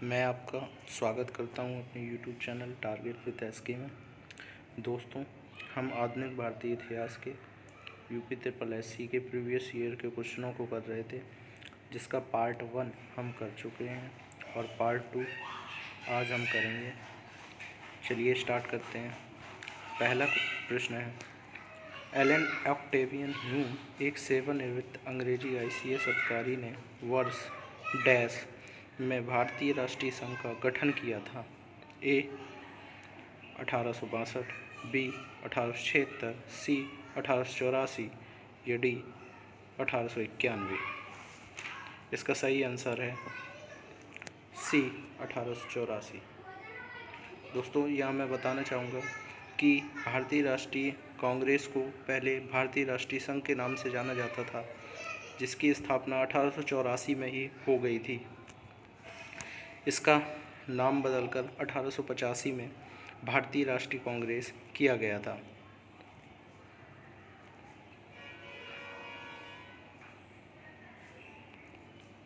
मैं आपका स्वागत करता हूं अपने YouTube channel target with SK में। दोस्तों, हम आधुनिक भारतीय इतिहास के यूपी ट्रिपल एससी के प्रीवियस ईयर के क्वेश्चनों को कर रहे थे, जिसका पार्ट 1 हम कर चुके हैं और पार्ट 2 आज हम करेंगे। चलिए स्टार्ट करते हैं। पहला प्रश्न है, एलन ऑक्टेवियन ह्यूम एक सेवानिवृत्त अंग्रेजी ICS अधिकारी ने वर्ष डैश में भारतीय राष्ट्रीय संघ का गठन किया था। ए 1862, बी 1876, सी 1884 या डी 1891। इसका सही आंसर है सी 1884। दोस्तों, यहाँ मैं बताना चाहूँगा कि भारतीय राष्ट्रीय कांग्रेस को पहले भारतीय राष्ट्रीय संघ के नाम से जाना जाता था, जिसकी स्थापना 1884 में ही हो गई थी। इसका नाम बदलकर 1885 में भारतीय राष्ट्रीय कांग्रेस किया गया था।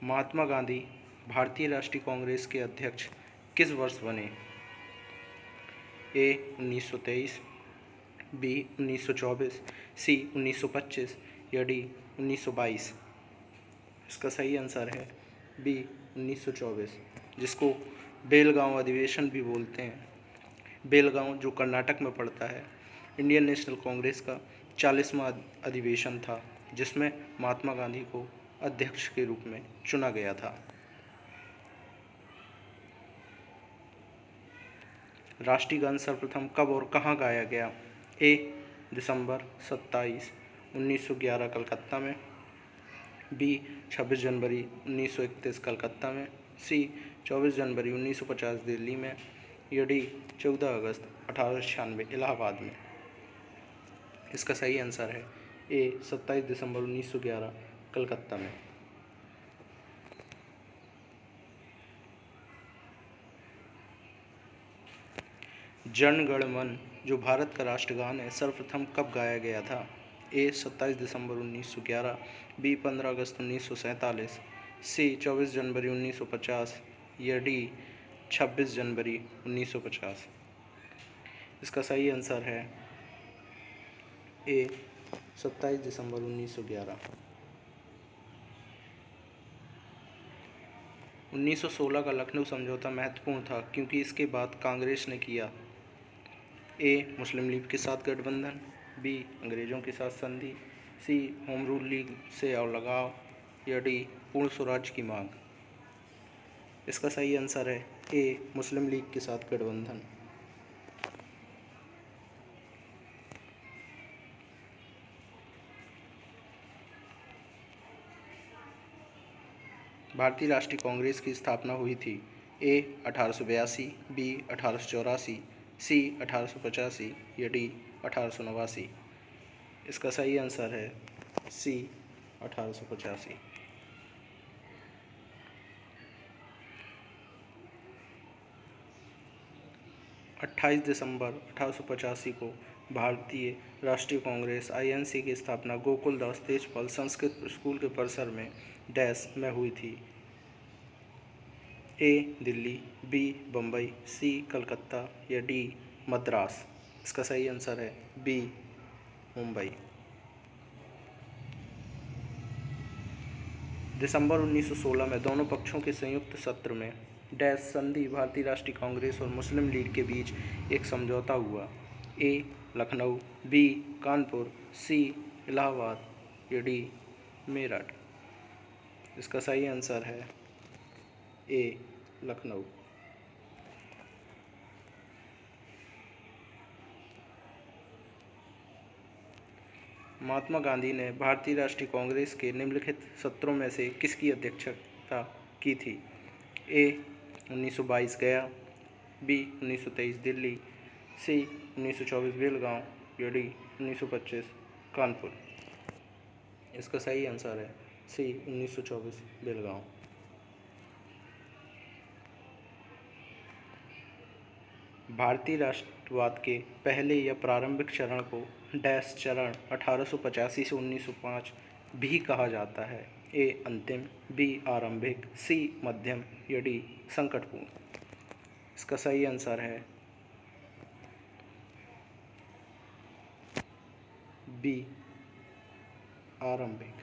महात्मा गांधी भारतीय राष्ट्रीय कांग्रेस के अध्यक्ष किस वर्ष बने? ए 1923, बी 1924, सी 1925 या डी 1922। इसका सही आंसर है बी 1924, जिसको बेलगांव अधिवेशन भी बोलते हैं। बेलगांव जो कर्नाटक में पड़ता है, इंडियन नेशनल कांग्रेस का 40वां अधिवेशन था, जिसमें महात्मा गांधी को अध्यक्ष के रूप में चुना गया था। राष्ट्रीय गान सर्वप्रथम कब और कहाँ गाया गया? ए दिसंबर 27, 1911 कलकत्ता में, बी 26 जनवरी 1931 कलकत्ता में, सी 24 जनवरी 1950 दिल्ली में या डी 14 अगस्त 1896 इलाहाबाद में। इसका सही आंसर है ए 27 दिसंबर 1911 कलकत्ता में। जन गण मन जो भारत का राष्ट्रगान है, सर्वप्रथम कब गाया गया था? ए 27 दिसंबर 1911, बी 15 अगस्त 1947, सी 24 जनवरी 1950 या डी 26 जनवरी 1950। इसका सही आंसर है ए 27 दिसंबर 1911। 1916 का लखनऊ समझौता महत्वपूर्ण था क्योंकि इसके बाद कांग्रेस ने किया। ए मुस्लिम लीग के साथ गठबंधन, बी अंग्रेज़ों के साथ संधि, सी होम रूल लीग से लगाव या डी पूर्ण स्वराज की मांग। इसका सही आंसर है ए मुस्लिम लीग के साथ गठबंधन। भारतीय राष्ट्रीय कांग्रेस की स्थापना हुई थी। ए 1882, बी 1884, सी 1885 या डी 1889। इसका सही आंसर है सी 1885। अट्ठाईस दिसंबर 1885 को भारतीय राष्ट्रीय कांग्रेस INC की स्थापना गोकुलदास तेजपाल संस्कृत स्कूल के परिसर में डैश में हुई थी। ए दिल्ली, बी बम्बई, सी कलकत्ता या डी मद्रास। इसका सही आंसर है बी मुंबई। दिसंबर 1916 में दोनों पक्षों के संयुक्त सत्र में डैश संधि भारतीय राष्ट्रीय कांग्रेस और मुस्लिम लीग के बीच एक समझौता हुआ। ए लखनऊ, बी कानपुर, सी इलाहाबाद या डी मेरठ। इसका सही आंसर है ए लखनऊ। महात्मा गांधी ने भारतीय राष्ट्रीय कांग्रेस के निम्नलिखित सत्रों में से किसकी अध्यक्षता की थी? ए 1922 गया, बी 1923 दिल्ली, सी 1924 बेलगांव या डी 1925 कानपुर। इसका सही आंसर है सी 1924 बेलगांव। भारतीय राष्ट्रवाद के पहले या प्रारंभिक चरण को डैश चरण 1885 से 1905 भी कहा जाता है? ए अंतिम, बी आरंभिक, सी मध्यम या डी संकटपूर्ण? इसका सही आंसर है बी आरंभिक।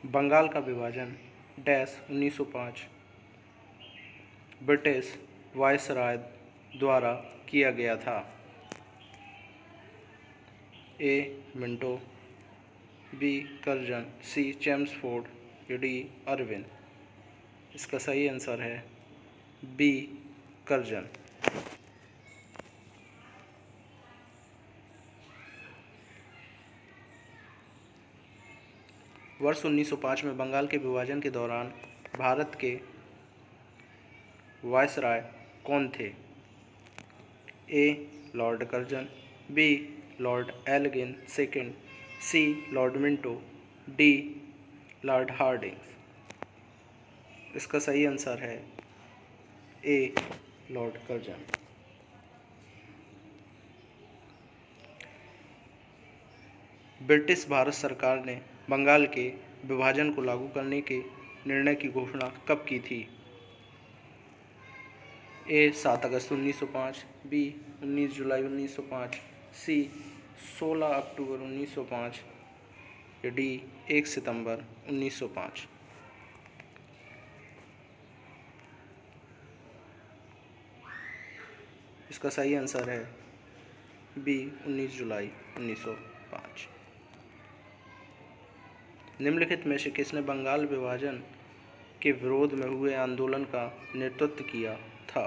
बंगाल का विभाजन डैश 1905 ब्रिटिश वायसराय द्वारा किया गया था? ए मिंटो, बी कर्जन, सी चेम्सफोर्ड या डी अरविंद? इसका सही आंसर है बी कर्जन। वर्ष 1905 में बंगाल के विभाजन के दौरान भारत के वायसराय कौन थे? A lord Curzon, B lord Elgin second, C lord Minto, D lord Hardinge? इसका सही आंसर है A lord Curzon. British Bharat सरकार ने बंगाल के विभाजन को लागू करने के निर्णय की घोषणा कब की थी? ए 7 अगस्त 1905, बी 19 जुलाई 1905, सी 16 अक्टूबर 1905 या डी 1 सितंबर 1905? इसका सही आंसर है बी 19 जुलाई 1905। निम्नलिखित में से किसने बंगाल विभाजन के विरोध में हुए आंदोलन का नेतृत्व किया था?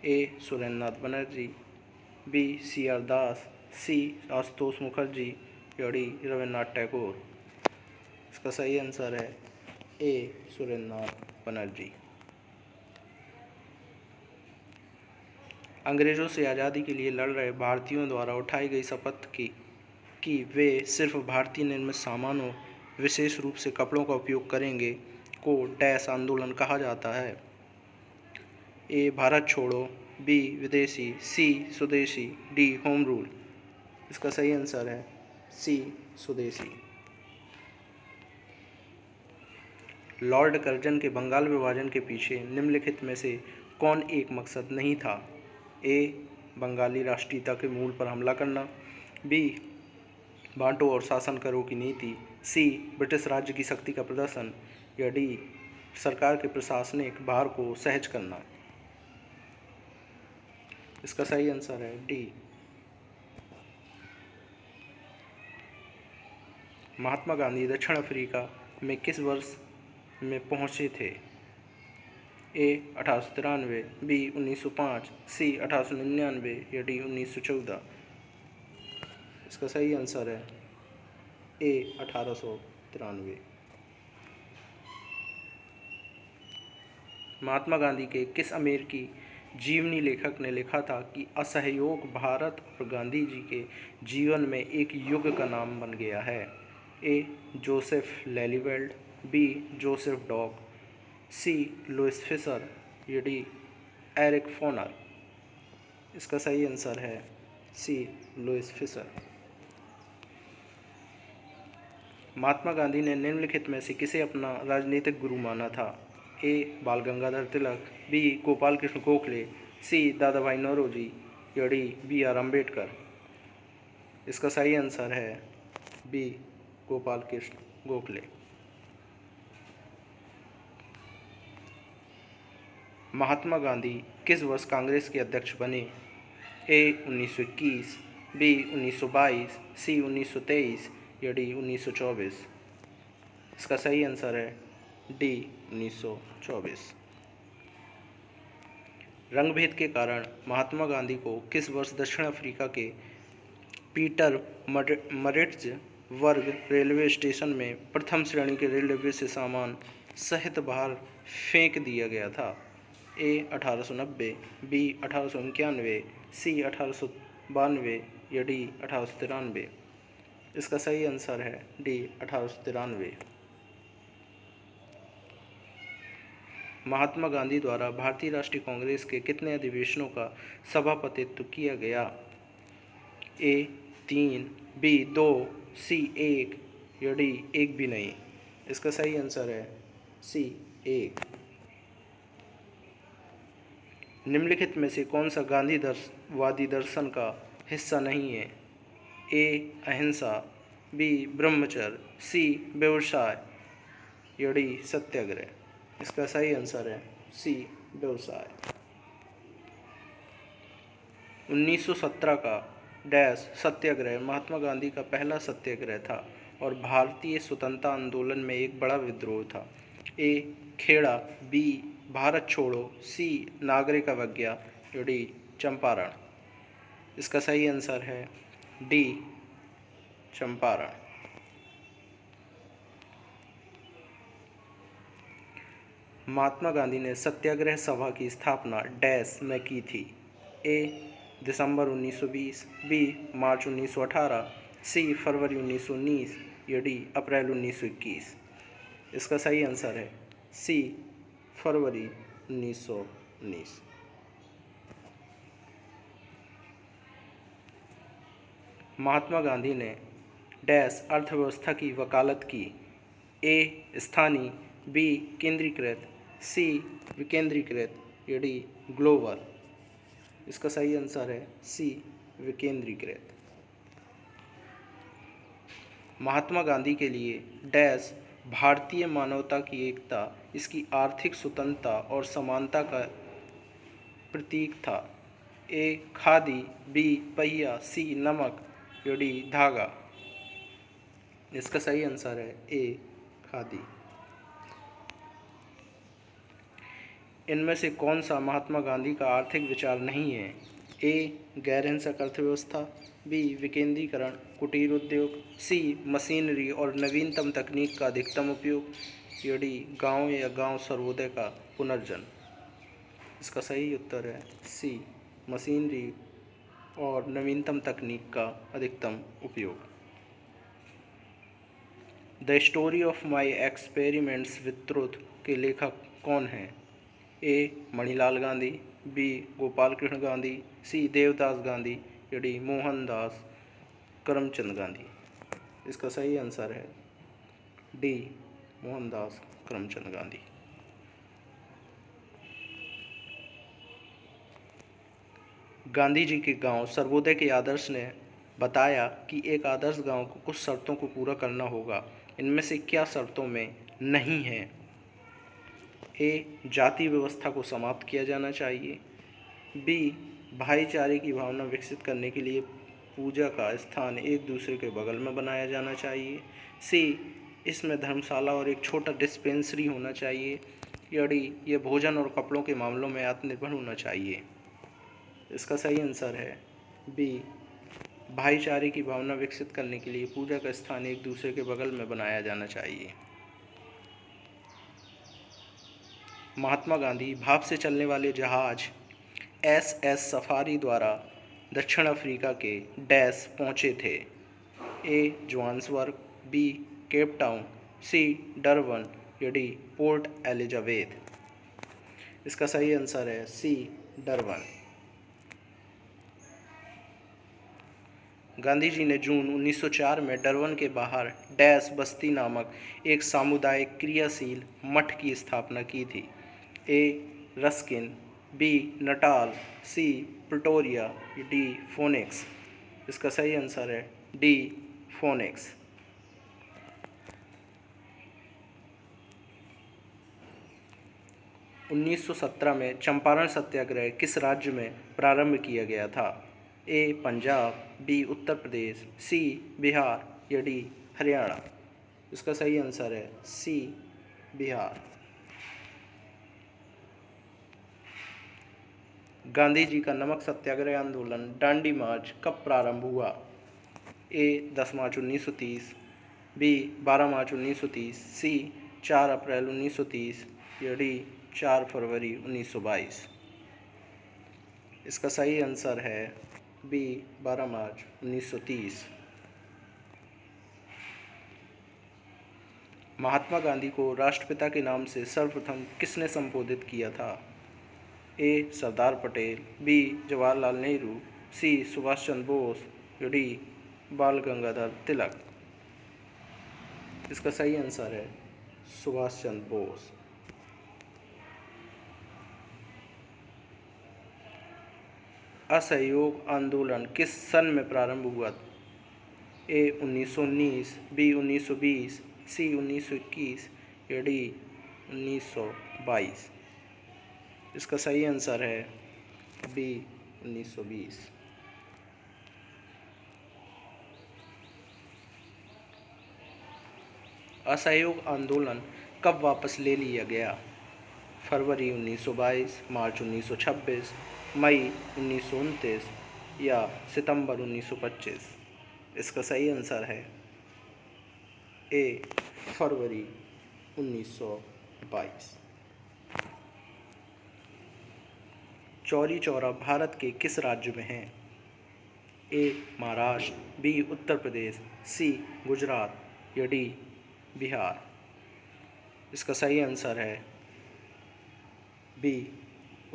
A Surendranath Banerjee, B C R Das, C Ashutosh Mukherjee या डी रविन्द्रनाथ टैगोर? इसका सही आंसर है ए सुरेंद्रनाथ बनर्जी। अंग्रेज़ों से आज़ादी के लिए लड़ रहे भारतीयों द्वारा उठाई गई शपथ कि वे सिर्फ भारतीय निर्मित सामानों, विशेष रूप से कपड़ों का उपयोग करेंगे को डैश आंदोलन कहा जाता है? ए भारत छोड़ो, बी विदेशी, सी स्वदेशी, डी होम रूल? इसका सही आंसर है सी स्वदेशी। लॉर्ड कर्जन के बंगाल विभाजन के पीछे निम्नलिखित में से कौन एक मकसद नहीं था? ए बंगाली राष्ट्रीयता के मूल पर हमला करना, बी बांटो और शासन करो की नीति, सी ब्रिटिश राज्य की शक्ति का प्रदर्शन या डी सरकार के प्रशासनिक भार को सहज करना? इसका सही आंसर है डी। महात्मा गांधी दक्षिण अफ्रीका में किस वर्ष में पहुंचे थे? ए 1893, बी 1905, सी 1899 या डी 1914? इसका सही आंसर है ए 1893। महात्मा गांधी के किस अमेरिकी जीवनी लेखक ने लिखा था कि असहयोग भारत और गांधी जी के जीवन में एक युग का नाम बन गया है? A Joseph Lelyveld, B Joseph Doke, C Louis Fischer या डी एरिक फोनर? इसका सही आंसर है C Louis Fischer. Mahatma Gandhi ने निम्नलिखित में से किसे अपना राजनीतिक गुरु माना था? ए बाल गंगाधर तिलक, बी गोपाल कृष्ण गोखले, सी दादा भाई नौरोजी या डी बी आर अम्बेडकर? इसका सही आंसर है बी गोपाल कृष्ण गोखले। महात्मा गांधी किस वर्ष कांग्रेस के अध्यक्ष बने? ए 1921, बी 1922, सी 1923 या डी 1924? इसका सही आंसर है डी 1924। रंगभेद के कारण महात्मा गांधी को किस वर्ष दक्षिण अफ्रीका के पीटर मरिट्ज रेलवे स्टेशन में प्रथम श्रेणी के रेल डिब्बे से सामान सहित बाहर फेंक दिया गया था? ए 1890, बी 1891, सी 1892 या डी 1893? इसका सही आंसर है डी 1893। महात्मा गांधी द्वारा भारतीय राष्ट्रीय कांग्रेस के कितने अधिवेशनों का सभापतित्व किया गया? ए 3, बी 2, सी 1 या डी 1 भी नहीं। इसका सही आंसर है सी 1। निम्नलिखित में से कौन सा गांधीवादी दर्शन का हिस्सा नहीं है? ए अहिंसा, बी ब्रह्मचर्य, सी व्यवसाय या डी सत्याग्रह। इसका सही आंसर है सी व्यवसाय। 1917 का डैश सत्याग्रह महात्मा गांधी का पहला सत्याग्रह था और भारतीय स्वतंत्रता आंदोलन में एक बड़ा विद्रोह था। ए खेड़ा, बी भारत छोड़ो, सी नागरिक अवज्ञा या डी चंपारण। इसका सही आंसर है डी चंपारण। महात्मा गांधी ने सत्याग्रह सभा की स्थापना डैश में की थी? ए दिसंबर 1920, बी मार्च 1918, सी फरवरी 1919 या डी अप्रैल 1921। इसका सही आंसर है सी फरवरी 1919। महात्मा गांधी ने डैश अर्थव्यवस्था की वकालत की? ए स्थानीय, बी केंद्रीकृत, सी विकेंद्रीकृत या डी ग्लोबल। इसका सही आंसर है सी विकेंद्रीकृत। महात्मा गांधी के लिए डैश भारतीय मानवता की एकता, इसकी आर्थिक स्वतंत्रता और समानता का प्रतीक था? ए खादी, बी पहिया, सी नमक या डी धागा। इसका सही आंसर है ए खादी। इनमें से कौन सा महात्मा गांधी का आर्थिक विचार नहीं है? ए गैर हिंसक अर्थव्यवस्था, बी विकेंद्रीकरण कुटीर उद्योग, सी मशीनरी और नवीनतम तकनीक का अधिकतम उपयोग या डी गाँव या गांव सर्वोदय का पुनर्जन्म। इसका सही उत्तर है सी मशीनरी और नवीनतम तकनीक का अधिकतम उपयोग। The story of my experiments with truth के लेखक कौन हैं? ए मणिलाल गांधी, बी गोपाल कृष्ण गांधी, सी देवदास गांधी या डी मोहनदास करमचंद गांधी। इसका सही आंसर है डी मोहनदास करमचंद गांधी। गांधी जी के गांव सर्वोदय के आदर्श ने बताया कि एक आदर्श गांव को कुछ शर्तों को पूरा करना होगा। इनमें से क्या शर्तों में नहीं है? ए जाति व्यवस्था को समाप्त किया जाना चाहिए, बी भाईचारे की भावना विकसित करने के लिए पूजा का स्थान एक दूसरे के बगल में बनाया जाना चाहिए, सी इसमें धर्मशाला और एक छोटा डिस्पेंसरी होना चाहिए या डी ये भोजन और कपड़ों के मामलों में आत्मनिर्भर होना चाहिए। इसका सही आंसर है बी भाईचारे की भावना विकसित करने के लिए पूजा का स्थान एक दूसरे के बगल में बनाया जाना चाहिए। महात्मा गांधी भाप से चलने वाले जहाज SS सफारी द्वारा दक्षिण अफ्रीका के डैश पहुँचे थे? ए जोहान्सबर्ग, बी केप टाउन, सी डरबन या डी पोर्ट एलिजाबेथ। इसका सही आंसर है सी डरबन। गांधी जी ने जून 1904 में डरबन के बाहर डैश बस्ती नामक एक सामुदायिक क्रियाशील मठ की स्थापना की थी? ए रस्किन, बी नटाल, सी प्रिटोरिया, डी फोनिक्स। इसका सही आंसर है डी फोनिक्स। उन्नीस 1917 में चंपारण सत्याग्रह किस राज्य में प्रारंभ किया गया था? ए पंजाब, बी उत्तर प्रदेश, सी बिहार या डी हरियाणा। इसका सही आंसर है सी बिहार। गांधी जी का नमक सत्याग्रह आंदोलन डांडी मार्च कब प्रारंभ हुआ? ए 10 मार्च 1930, बी 12 मार्च 1930, सी 4 अप्रैल 1930 या डी 4 फरवरी 1922। इसका सही आंसर है बी 12 मार्च 1930। महात्मा गांधी को राष्ट्रपिता के नाम से सर्वप्रथम किसने संबोधित किया था? ए. सरदार पटेल, बी. जवाहरलाल नेहरू, सी. सुभाष चंद्र बोस, डी. बाल गंगाधर तिलक। इसका सही आंसर है सुभाष चंद्र बोस। असहयोग आंदोलन किस सन में प्रारंभ हुआ? ए. 1919, बी. 1920, सी. 1921 या डी. 1922। इसका सही आंसर है बी. 1920। असहयोग आंदोलन कब वापस ले लिया गया? फरवरी 1922, मार्च 1926, मई 1929 या सितंबर 1925। इसका सही आंसर है ए. फरवरी 1922। चौरी चौरा भारत के किस राज्य में है? ए. महाराष्ट्र, बी. उत्तर प्रदेश, सी. गुजरात या डी. बिहार। इसका सही आंसर है बी.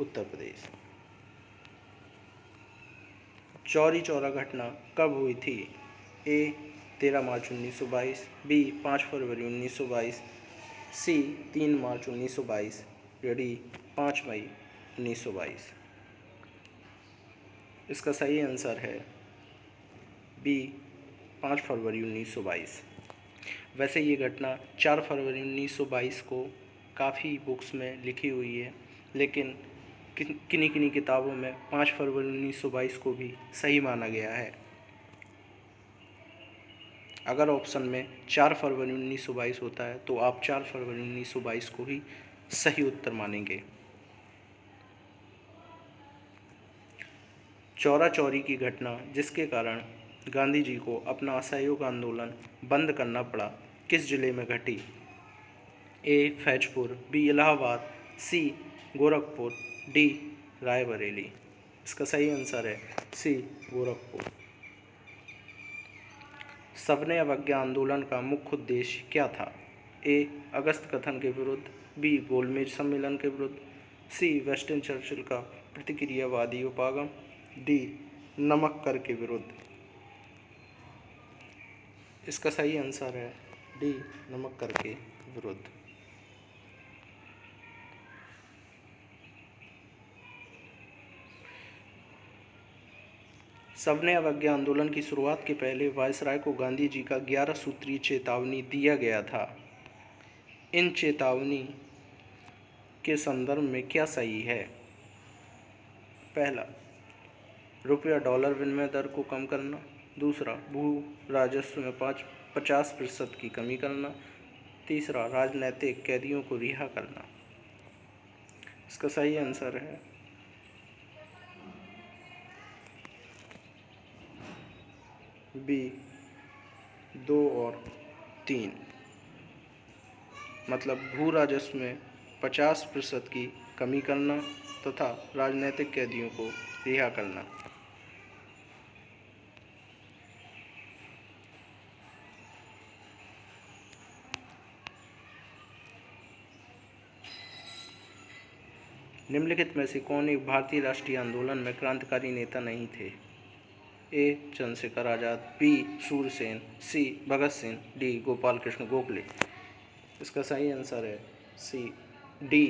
उत्तर प्रदेश। चौरी चौरा घटना कब हुई थी? ए. 13 मार्च 1922, बी. 5 फरवरी 1922, सी. 3 मार्च 1922 या डी. 5 मई 1922। इसका सही आंसर है बी. 5 फरवरी 1922। वैसे ये घटना 4 फरवरी 1922 को काफ़ी बुक्स में लिखी हुई है, लेकिन किन्हीं किन्हीं किताबों में 5 फरवरी 1922 को भी सही माना गया है। अगर ऑप्शन में 4 फरवरी 1922 होता है तो आप 4 फरवरी 1922 को ही सही उत्तर मानेंगे। चौरा चौरी की घटना जिसके कारण गांधी जी को अपना असहयोग आंदोलन बंद करना पड़ा किस जिले में घटी? ए. फैजपुर, बी. इलाहाबाद, सी. गोरखपुर, डी. रायबरेली। इसका सही आंसर है सी. गोरखपुर। सविनय अवज्ञा आंदोलन का मुख्य उद्देश्य क्या था? ए. अगस्त कथन के विरुद्ध, बी. गोलमेज सम्मेलन के विरुद्ध, सी. वेस्टन चर्चिल का प्रतिक्रियावादी उपागम, डी. नमक कर के विरुद्ध। इसका सही आंसर है डी. नमक कर के विरुद्ध। सविनय अवज्ञा आंदोलन की शुरुआत के पहले वायसराय को गांधी जी का 11 सूत्रीय चेतावनी दिया गया था। इन चेतावनी के संदर्भ में क्या सही है? पहला, रुपया डॉलर विनिमय दर को कम करना। दूसरा, भू राजस्व में 50% की कमी करना। तीसरा, राजनैतिक कैदियों को रिहा करना। इसका सही आंसर है बी. 2 और 3। मतलब भू राजस्व में 50% की कमी करना तथा राजनीतिक कैदियों को रिहा करना। निम्नलिखित में से कौन एक भारतीय राष्ट्रीय आंदोलन में क्रांतिकारी नेता नहीं थे? ए. चंद्रशेखर आज़ाद, बी. सूरसेन, सी. भगत सिंह, डी. गोपाल कृष्ण गोखले। इसका सही आंसर है सी. डी.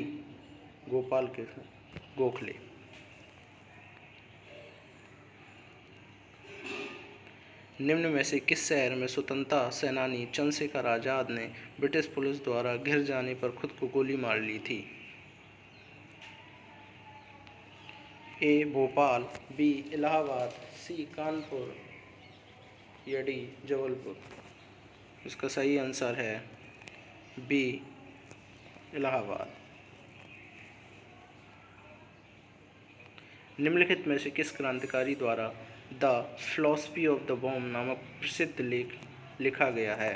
गोपाल कृष्ण गोखले। निम्न में से किस शहर में स्वतंत्रता सेनानी चंद्रशेखर आज़ाद ने ब्रिटिश पुलिस द्वारा घिर जाने पर खुद को गोली मार ली थी? ए. भोपाल, बी. इलाहाबाद, सी. कानपुर या डी. जबलपुर। इसका सही आंसर है बी. इलाहाबाद। निम्नलिखित में से किस क्रांतिकारी द्वारा the philosophy of the bomb नामक प्रसिद्ध लेख लिखा गया है?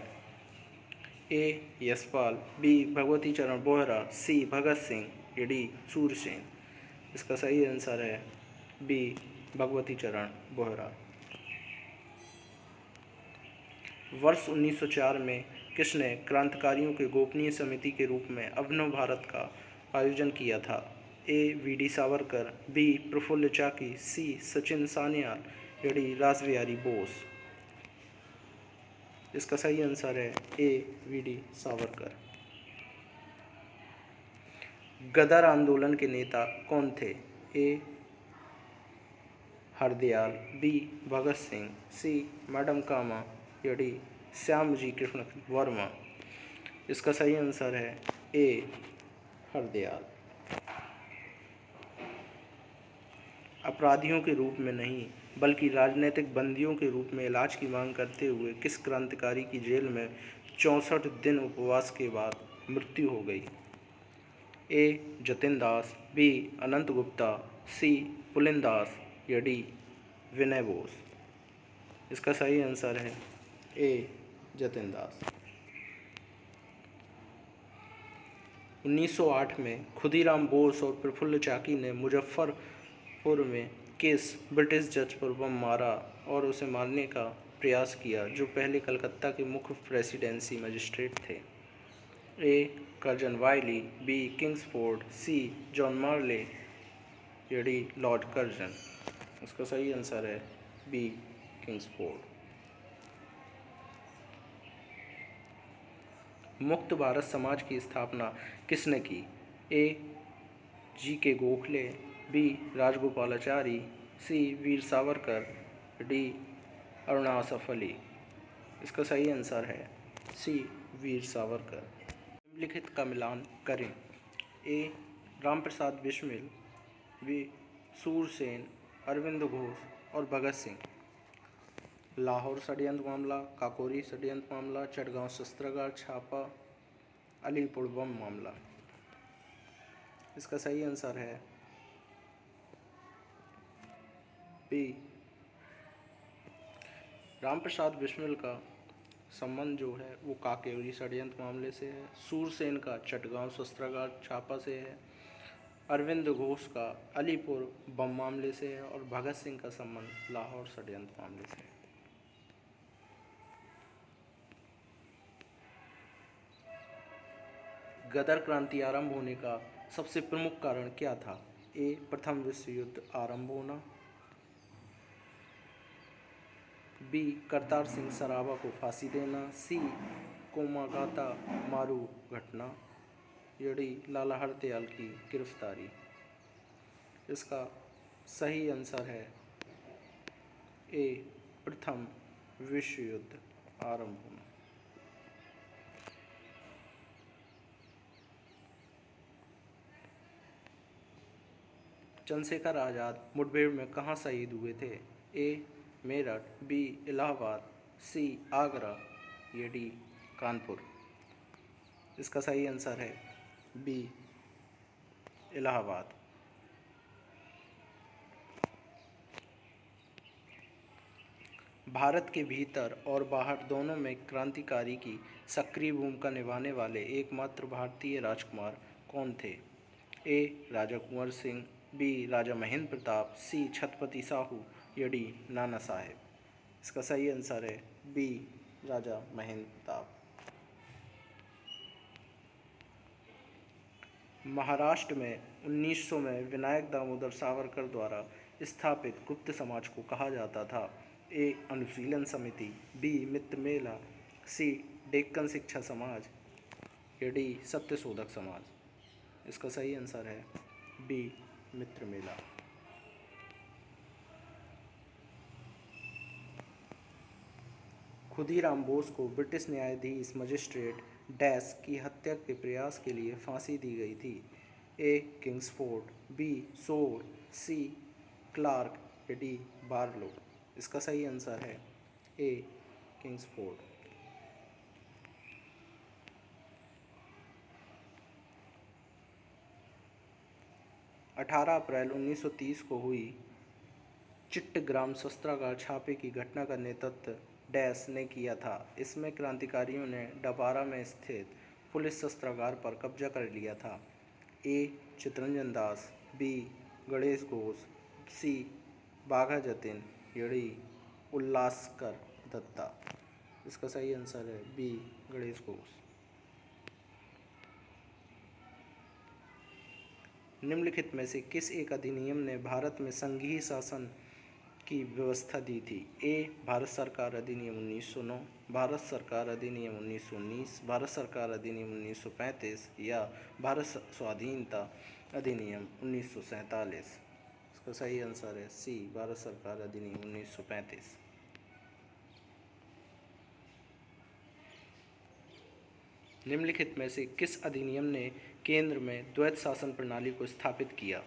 ए. यशपाल, बी. भगवती चरण बोहरा, सी. भगत सिंह या डी. सूरसेन। इसका सही आंसर है बी. भगवती चरण बोहरा। वर्ष 1904 में किसने क्रांतिकारियों के गोपनीय समिति के रूप में अभिनव भारत का आयोजन किया था? ए. वी.डी. सावरकर, बी. प्रफुल्ल चाकी, सी. सचिन सान्याल या डी. रासबिहारी बोस। इसका सही आंसर है ए. वी.डी. सावरकर। गदर आंदोलन के नेता कौन थे? ए. हरदयाल, बी. भगत सिंह, सी. मैडम कामा या डी. श्यामजी कृष्ण वर्मा। इसका सही आंसर है ए. हरदयाल। अपराधियों के रूप में नहीं बल्कि राजनीतिक बंदियों के रूप में इलाज की मांग करते हुए किस क्रांतिकारी की जेल में 64 दिन उपवास के बाद मृत्यु हो गई? ए. जतिन दास, बी. अनंत गुप्ता, सी. पुलिन दास या डी. विनय बोस। इसका सही आंसर है ए. जतिन दास। 1908 में खुदीराम बोस और प्रफुल्ल चाकी ने मुजफ्फरपुर में किस ब्रिटिश जज पर बम मारा और उसे मारने का प्रयास किया जो पहले कलकत्ता के मुख्य प्रेसिडेंसी मजिस्ट्रेट थे? A. Curzon Wyllie, B. Kingsford, C. John Morley या डी. Lord Curzon. इसका सही आंसर है बी. किंग्सफोर्ड। मुक्त भारत समाज की स्थापना किसने की? ए. जी. के. गोखले, बी. राजगोपालाचारी, सी. वीर सावरकर, डी. अरुणा असफ अली। इसका सही आंसर है सी. वीर सावरकर। निम्नलिखित का मिलान करें। ए. रामप्रसाद बिस्मिल, बी. सूरसेन, अरविंद घोष और भगत सिंह। लाहौर षड्यंत्र मामला, काकोरी षड्यंत्र मामला, चटगांव शस्त्रागार छापा, अलीपुर बम मामला। इसका सही आंसर है बी. रामप्रसाद बिस्मिल का संबंध जो है वो काकोरी षड्यंत्र मामले से है, सूरसेन का चटगांव शस्त्रागार छापा से है, अरविंद घोष का अलीपुर बम मामले से है और भगत सिंह का संबंध लाहौर षड्यंत्र मामले से है। गदर क्रांति आरंभ होने का सबसे प्रमुख कारण क्या था? ए. प्रथम विश्व युद्ध आरंभ होना, बी. करतार सिंह सराभा को फांसी देना, सी. कोमागाता मारू घटना या डी. लाला हरदयाल की गिरफ्तारी। इसका सही आंसर है ए. प्रथम विश्व युद्ध आरंभ होना। चंद्रशेखर आज़ाद मुठभेड़ में कहाँ शहीद हुए थे? ए. मेरठ, बी. इलाहाबाद, सी. आगरा या डी. कानपुर। इसका सही आंसर है बी. इलाहाबाद। भारत के भीतर और बाहर दोनों में क्रांतिकारी की सक्रिय भूमिका निभाने वाले एकमात्र भारतीय राजकुमार कौन थे? ए. राजा कुंवर सिंह, बी. राजा महेंद्र प्रताप, सी. छत्रपति साहू या डी. नाना साहेब। इसका सही आंसर है बी. राजा महेंद्र प्रताप। महाराष्ट्र में 1900 में विनायक दामोदर सावरकर द्वारा स्थापित गुप्त समाज को कहा जाता था? ए. अनुशीलन समिति, बी. मित्र मेला, सी. डेक्कन शिक्षा समाज या डी. सत्यशोधक समाज। इसका सही आंसर है बी. मित्र मेला। खुदीराम बोस को ब्रिटिश न्यायाधीश मजिस्ट्रेट डैश की हत्या के प्रयास के लिए फांसी दी गई थी? ए. Kingsford, B. सोर, सी. क्लार्क या डी. बार्लो। इसका सही आंसर है ए. किंग्सफोर्ड। 18 अप्रैल 1930 को हुई चिट्टग्राम शस्त्रागार छापे की घटना का नेतृत्व डैश ने किया था? इसमें क्रांतिकारियों ने डबारा में स्थित पुलिस शस्त्रागार पर कब्जा कर लिया था। ए. चित्तरंजन दास, बी. गणेश घोष, सी. बाघा जतिन या डी. उल्लासकर दत्ता। इसका सही आंसर है बी, गणेश घोष। निम्नलिखित में से किस एक अधिनियम ने भारत में संघीय शासन की व्यवस्था दी थी? ए, भारत सरकार अधिनियम 1909, भारत सरकार अधिनियम 1919, भारत सरकार अधिनियम 1935 या भारत स्वाधीनता अधिनियम 1947। इसका सही आंसर है सी, भारत सरकार अधिनियम 1935। निम्नलिखित में से किस अधिनियम ने केंद्र में द्वैत शासन प्रणाली को स्थापित किया?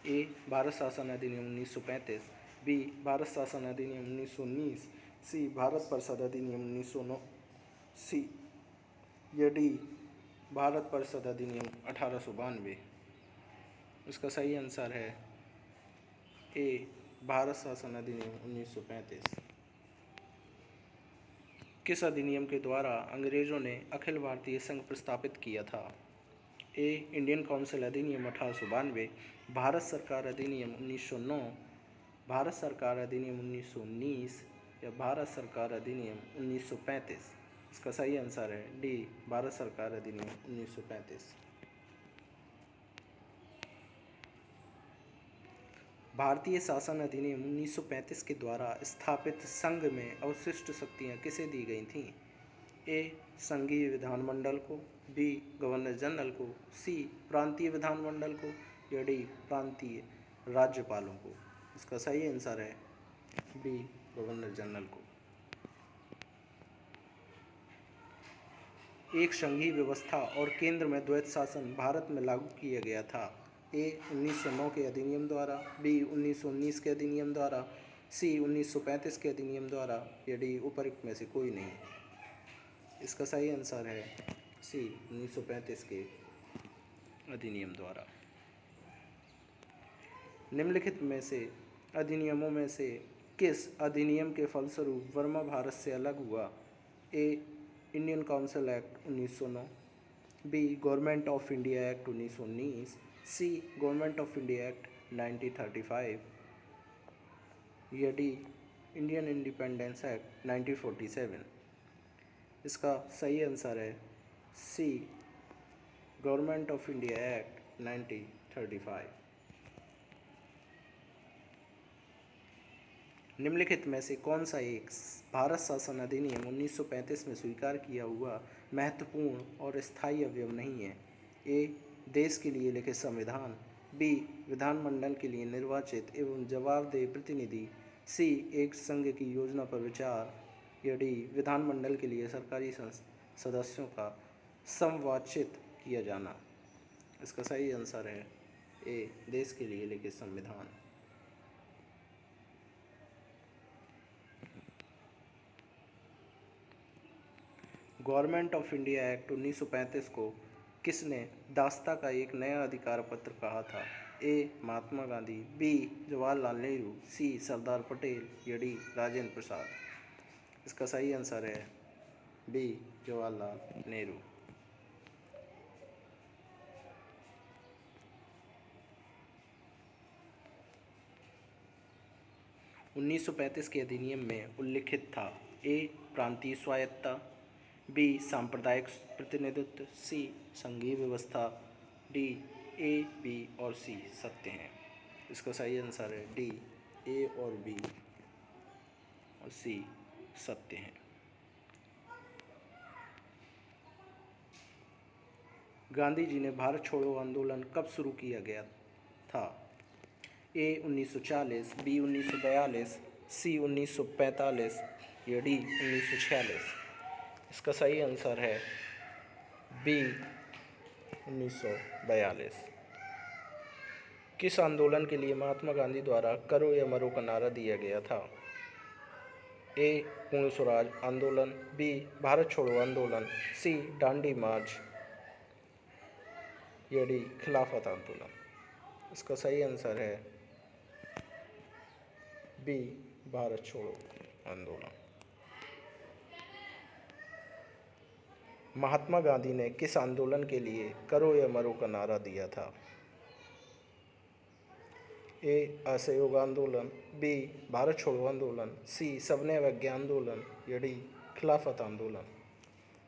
ए, भारत शासन अधिनियम 1935, बी, भारत शासन अधिनियम 1919, सी, भारत परिषद अधिनियम 1909, सी या डी, भारत परिषद अधिनियम 1892। इसका सही आंसर है ए, भारत शासन अधिनियम 1935। किस अधिनियम के द्वारा अंग्रेजों ने अखिल भारतीय संघ प्रस्तापित किया था? ए, इंडियन काउंसिल अधिनियम 1892, भारत सरकार अधिनियम 1909, भारत सरकार अधिनियम 1919 या भारत सरकार अधिनियम 1935। इसका सही आंसर है डी, भारत सरकार अधिनियम 1935। भारतीय शासन अधिनियम 1935 के द्वारा स्थापित संघ में अवशिष्ट शक्तियाँ किसे दी गई थीं? ए, संघीय विधानमंडल को, बी, गवर्नर जनरल को, सी, प्रांतीय विधानमंडल को या डी, प्रांतीय राज्यपालों को। इसका सही आंसर है बी, गवर्नर जनरल को। एक संघीय व्यवस्था और केंद्र में द्वैत शासन भारत में लागू किया गया था। ए, 1909 के अधिनियम द्वारा, बी, 1919 के अधिनियम द्वारा, सी, 1935 के अधिनियम द्वारा या डी, उपरोक्त में से कोई नहीं। इसका सही आंसर है सी, 1935 के अधिनियम द्वारा। निम्नलिखित में से अधिनियमों में से किस अधिनियम के फलस्वरूप वर्मा भारत से अलग हुआ? A, Indian council act 1909, B, government of India act 1919, C, government of India act 1935 या डी, इंडियन इंडिपेंडेंस एक्ट 1947। इसका सही आंसर है सी, गवर्नमेंट ऑफ इंडिया एक्ट 1935। निम्नलिखित में से कौन सा एक भारत शासन अधिनियम 1935 में स्वीकार किया हुआ महत्वपूर्ण और स्थायी अवयव नहीं है? ए, देश के लिए लिखित संविधान, बी, विधानमंडल के लिए निर्वाचित एवं जवाबदेह प्रतिनिधि, सी, एक संघ की योजना पर विचार या डी, विधानमंडल के लिए सरकारी सदस्यों का संवाचित किया जाना। इसका सही आंसर है ए, देश के लिए लिखित संविधान। गवर्नमेंट ऑफ इंडिया एक्ट 1935 को किसने दास्ता का एक नया अधिकार पत्र कहा था? ए, महात्मा गांधी, बी, जवाहरलाल नेहरू, सी, सरदार पटेल या डी, राजेंद्र प्रसाद। इसका सही आंसर है बी, जवाहरलाल नेहरू। 1935 के अधिनियम में उल्लिखित था ए, प्रांतीय स्वायत्तता, बी, सांप्रदायिक प्रतिनिधित्व, सी, संघीय व्यवस्था, डी, ए, बी और सी सत्य हैं। इसका सही आंसर है डी, ए और बी और सी सत्य हैं। गांधी जी ने भारत छोड़ो आंदोलन कब शुरू किया गया था? ए, 1940, बी, 1942, सी, 1945 या डी, 1946। इसका सही आंसर है बी, 1942। किस आंदोलन के लिए महात्मा गांधी द्वारा करो या मरो का नारा दिया गया था? ए, पूर्ण स्वराज आंदोलन, बी, भारत छोड़ो आंदोलन, सी, दांडी मार्च या डी, खिलाफत आंदोलन। इसका सही आंसर है बी, भारत छोड़ो आंदोलन। महात्मा गांधी ने किस आंदोलन के लिए करो या मरो का नारा दिया था? ए, असहयोग आंदोलन, बी, भारत छोड़ो आंदोलन, सी, सविनय अवज्ञा आंदोलन या डी, खिलाफत आंदोलन।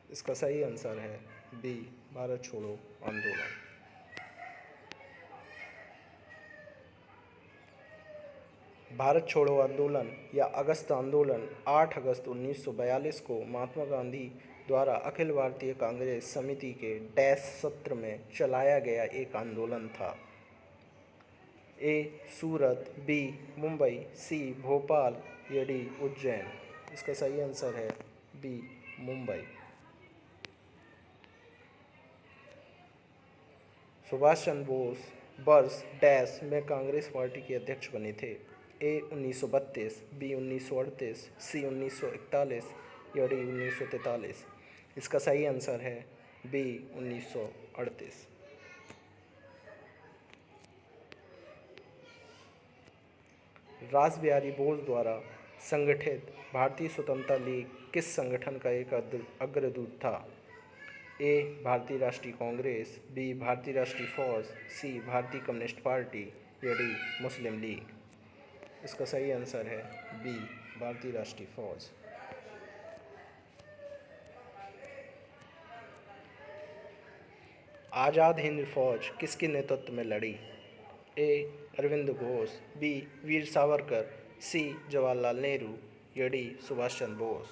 इसका सही आंसर है बी, भारत छोड़ो आंदोलन। भारत छोड़ो आंदोलन या अगस्त आंदोलन 8 अगस्त 1942 को महात्मा गांधी द्वारा अखिल भारतीय कांग्रेस समिति के डैश सत्र में चलाया गया एक आंदोलन था। ए, सूरत, बी, मुंबई, सी, भोपाल या डी, उज्जैन। इसका सही आंसर है बी, मुंबई। सुभाष चंद्र बोस वर्ष डैश में कांग्रेस पार्टी के अध्यक्ष बने थे। ए, 1932, बी, 1938, सी, 1941 या डी, 1943। इसका सही आंसर है बी, 1938। रास बिहारी बोस द्वारा संगठित भारतीय स्वतंत्रता लीग किस संगठन का एक अग्रदूत था? ए, भारतीय राष्ट्रीय कांग्रेस, बी, भारतीय राष्ट्रीय फौज, सी, भारतीय कम्युनिस्ट पार्टी या डी, मुस्लिम लीग। इसका सही आंसर है बी, भारतीय राष्ट्रीय फौज। आज़ाद हिंद फौज किसके नेतृत्व में लड़ी? ए, अरविंद घोष, बी, वीर सावरकर, सी, जवाहरलाल नेहरू या डी, सुभाष चंद्र बोस।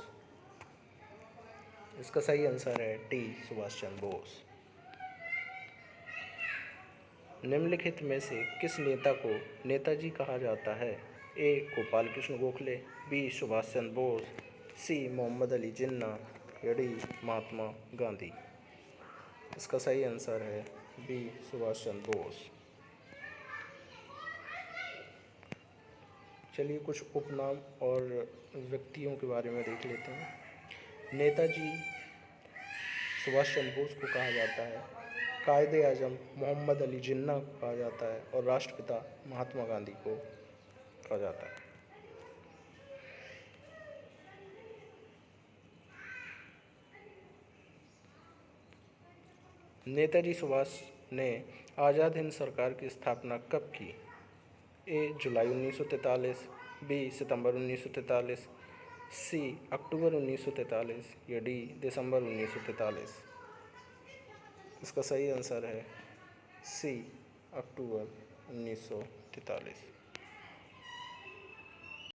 इसका सही आंसर है डी, सुभाष चंद्र बोस। निम्नलिखित में से किस नेता को नेताजी कहा जाता है? ए, गोपाल कृष्ण गोखले, बी, सुभाष चंद्र बोस, सी, मोहम्मद अली जिन्ना या डी, महात्मा गांधी। इसका सही आंसर है बी, सुभाष चंद्र बोस। चलिए कुछ उपनाम और व्यक्तियों के बारे में देख लेते हैं। नेताजी सुभाष चंद्र बोस को कहा जाता है, कायदे आजम मोहम्मद अली जिन्ना को कहा जाता है और राष्ट्रपिता महात्मा गांधी को कहा जाता है। नेताजी सुभाष ने आज़ाद हिंद सरकार की स्थापना कब की? ए, जुलाई 1943, बी, सितंबर 1943, सी, अक्टूबर 1943 या डी, दिसंबर 1943। इसका सही आंसर है सी, अक्टूबर 1943।